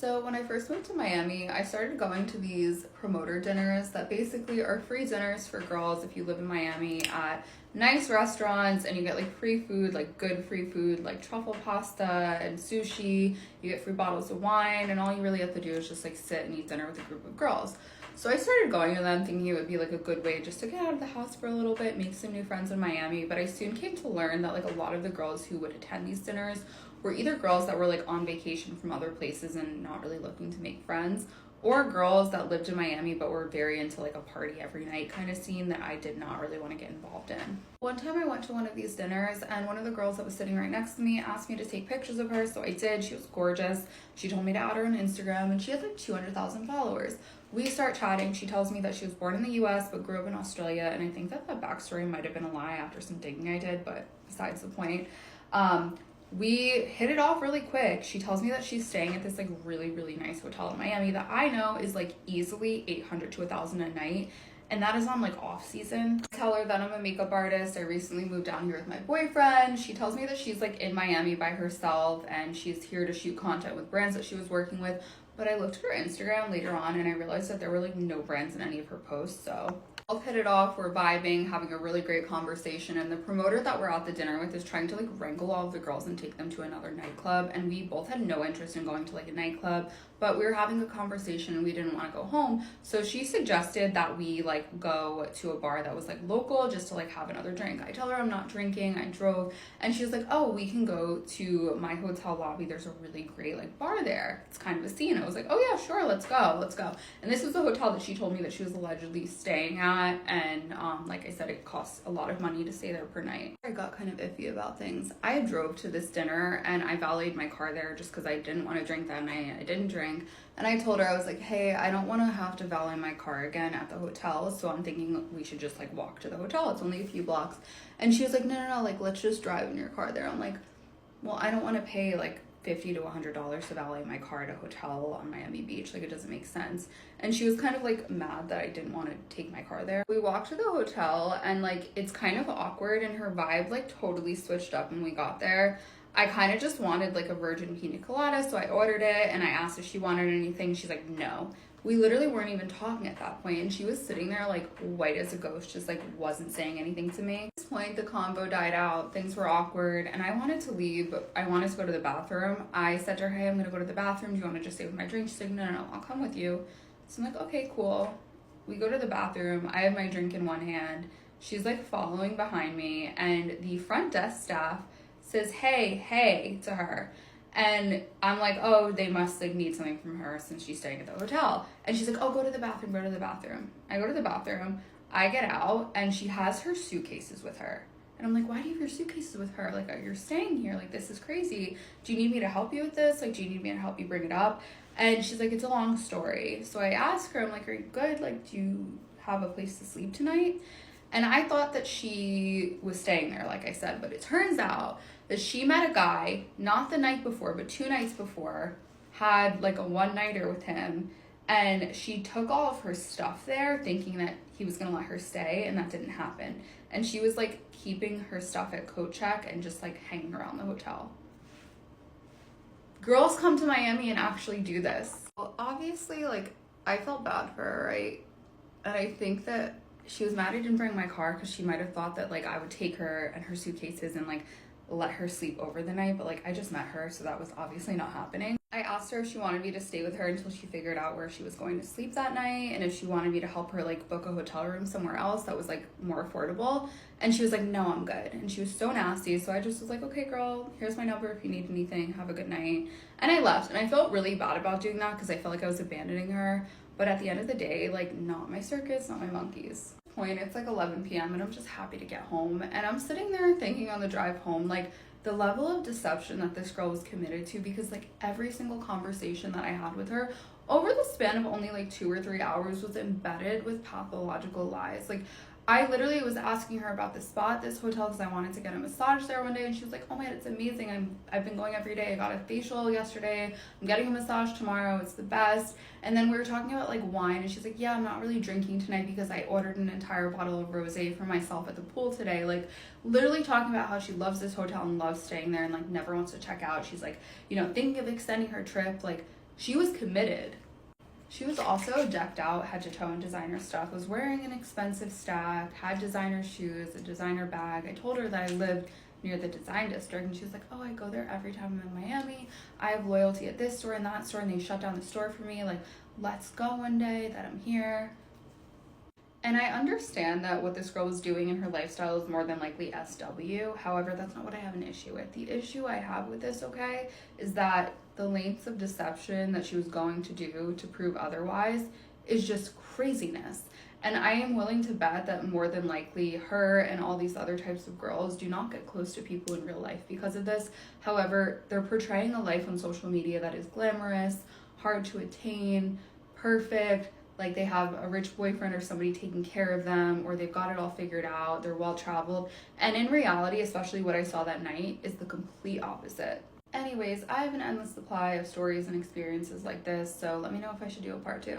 So when I first moved to Miami, I started going to these promoter dinners that basically are free dinners for girls if you live in Miami at nice restaurants, and you get like free food, like good free food, like truffle pasta and sushi. You get free bottles of wine, and all you really have to do is just like sit and eat dinner with a group of girls. So I started going to them thinking it would be like a good way just to get out of the house for a little bit, make some new friends in Miami. But I soon came to learn that like a lot of the girls who would attend these dinners were either girls that were like on vacation from other places and not really looking to make friends, or girls that lived in Miami but were very into like a party every night kind of scene that I did not really want to get involved in. One time I went to one of these dinners, and one of the girls that was sitting right next to me asked me to take pictures of her, so I did. She was gorgeous. She told me to add her on Instagram, and she had like 200,000 followers. We start chatting. She tells me that she was born in the US but grew up in Australia, and I think that the backstory might have been a lie after some digging I did, but besides the point. We hit it off really quick. She tells me that she's staying at this like really nice hotel in Miami that I know is like easily 800 to 1,000 a night, and that is on like off season. I tell her that I'm a makeup artist. I recently moved down here with my boyfriend. She tells me that she's like in Miami by herself and she's here to shoot content with brands that she was working with. But I looked at her Instagram later on and I realized that there were like no brands in any of her posts. So I'll hit it off. We're vibing, having a really great conversation, and the promoter that we're at the dinner with is trying to like wrangle all of the girls and take them to another nightclub, and we both had no interest in going to like a nightclub, but we were having a conversation and we didn't want to go home. So she suggested that we like go to a bar that was like local just to like have another drink. I tell her I'm not drinking, I drove, and she was like, oh, we can go to my hotel lobby, there's a really great like bar there, it's kind of a scene. I was like, oh yeah, sure, let's go. And this was the hotel that she told me that she was allegedly staying at, and like I said, it costs a lot of money to stay there per night. I got kind of iffy about things. I drove to this dinner and I valeted my car there just because I didn't want to drink that night. I didn't drink, and I told her, I was like, hey, I don't want to have to valet my car again at the hotel, so I'm thinking we should just like walk to the hotel, it's only a few blocks. And she was like, no, like let's just drive in your car there. I'm like, well, I don't want to pay like $50 to $100 to valet my car at a hotel on Miami Beach. Like, it doesn't make sense. And she was kind of like mad that I didn't want to take my car there. We walked to the hotel and like it's kind of awkward, and her vibe like totally switched up when we got there. I kind of just wanted like a virgin pina colada, so I ordered it and I asked if she wanted anything. She's like, no. We literally weren't even talking at that point, and she was sitting there like white as a ghost, just like wasn't saying anything to me. At this point, the convo died out, things were awkward, and I wanted to leave, but I wanted to go to the bathroom. I said to her, hey, I'm gonna go to the bathroom, do you want to just stay with my drink? She's like, no, I'll come with you. So I'm like, okay, cool. We go to the bathroom, I have my drink in one hand, she's like following behind me, and the front desk staff says hey to her. And I'm like, oh, they must like need something from her since she's staying at the hotel. And she's like, oh, go to the bathroom. I go to the bathroom, I get out, and she has her suitcases with her. And I'm like, why do you have your suitcases with her? Like, you're staying here, like this is crazy. Do you need me to help you with this? Like, do you need me to help you bring it up? And she's like, it's a long story. So I ask her, I'm like, are you good? Like, do you have a place to sleep tonight? And I thought that she was staying there, like I said, but it turns out that she met a guy, not the night before, but 2 nights before, had like a one-nighter with him, and she took all of her stuff there thinking that he was gonna let her stay, and that didn't happen. And she was like keeping her stuff at coat check and just like hanging around the hotel. Girls come to Miami and actually do this. Well, obviously, like, I felt bad for her, right? And I think that she was mad I didn't bring my car because she might have thought that like I would take her and her suitcases and like let her sleep over the night, but like I just met her, so that was obviously not happening. I asked her if she wanted me to stay with her until she figured out where she was going to sleep that night, and if she wanted me to help her like book a hotel room somewhere else that was like more affordable, and she was like, no, I'm good. And she was so nasty, so I just was like, okay girl, here's my number if you need anything, have a good night. And I left, and I felt really bad about doing that because I felt like I was abandoning her, but at the end of the day, like, not my circus, not my monkeys. Point, it's like 11 p.m. and I'm just happy to get home, and I'm sitting there thinking on the drive home, like, the level of deception that this girl was committed to, because like every single conversation that I had with her over the span of only like 2 or 3 hours was embedded with pathological lies. Like, I literally was asking her about this spot, this hotel, because I wanted to get a massage there one day, and she was like, oh my god, it's amazing, I've been going every day, I got a facial yesterday, I'm getting a massage tomorrow, it's the best. And then we were talking about like wine, and she's like, yeah, I'm not really drinking tonight because I ordered an entire bottle of rosé for myself at the pool today. Like, literally talking about how she loves this hotel and loves staying there and like never wants to check out. She's like, you know, thinking of extending her trip. Like, She was committed. She was also decked out head to toe in designer stuff, was wearing an expensive stack, had designer shoes, a designer bag. I told her that I lived near the design district, and she was like, oh, I go there every time I'm in Miami. I have loyalty at this store and that store, and they shut down the store for me. Like, let's go one day that I'm here. And I understand that what this girl was doing in her lifestyle is more than likely SW. However, that's not what I have an issue with. The issue I have with this, okay, is that the lengths of deception that she was going to do to prove otherwise is just craziness. And I am willing to bet that more than likely her and all these other types of girls do not get close to people in real life because of this. However, they're portraying a life on social media that is glamorous, hard to attain, perfect, like they have a rich boyfriend or somebody taking care of them, or they've got it all figured out, they're well traveled. And in reality, especially what I saw that night, is the complete opposite. Anyways, I have an endless supply of stories and experiences like this, so let me know if I should do a part 2.